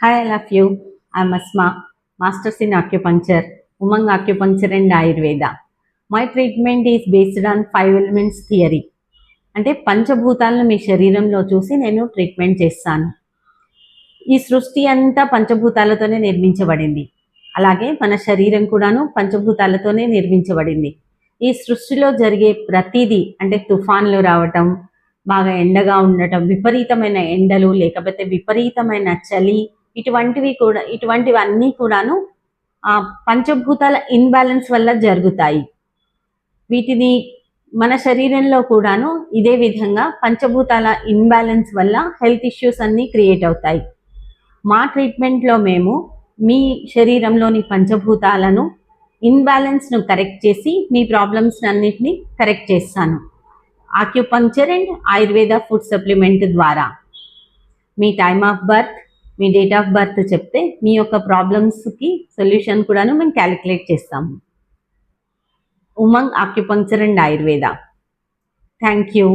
Hi, I love you. I'm Asma, Masters in Acupuncture, Umang Acupuncture and Ayurveda. My treatment is based on 5 elements theory. అంటే పంచభూతాలను మీ శరీరంలో చూసి నేను treatment చేస్తాను. ఈ సృష్టి అంతా పంచభూతాలతోనే నిర్మించబడింది. అలాగే మన శరీరం కూడాను పంచభూతాలతోనే నిర్మించబడింది. ఈ సృష్టిలో జరిగే ప్రతిదీ అంటే తుఫాన్లు రావటం, బాగా ఎండగా ఉండటం, విపరీతమైన ఎండలు లేకపోతే విపరీతమైన చలి, ఇటువంటివన్నీ కూడాను పంచభూతాల ఇన్బ్యాలెన్స్ వల్ల జరుగుతాయి. వీటిని మన శరీరంలో కూడాను ఇదే విధంగా పంచభూతాల ఇన్బ్యాలెన్స్ వల్ల హెల్త్ ఇష్యూస్ అన్నీ క్రియేట్ అవుతాయి. మా ట్రీట్మెంట్లో మేము మీ శరీరంలోని పంచభూతాలను ఇన్బ్యాలెన్స్ను కరెక్ట్ చేసి మీ ప్రాబ్లమ్స్ అన్నిటిని కరెక్ట్ చేస్తాను. Acupuncture and Ayurveda food supplement ద్వారా మీ టైమ్ ఆఫ్ బర్త్, మీ డేట్ ఆఫ్ బర్త్ చెప్తే మీ యొక్క ప్రాబ్లమ్స్కి సొల్యూషన్ కూడాను మేము క్యాలిక్యులేట్ చేస్తాము. Umang acupuncture and Ayurveda. Thank you.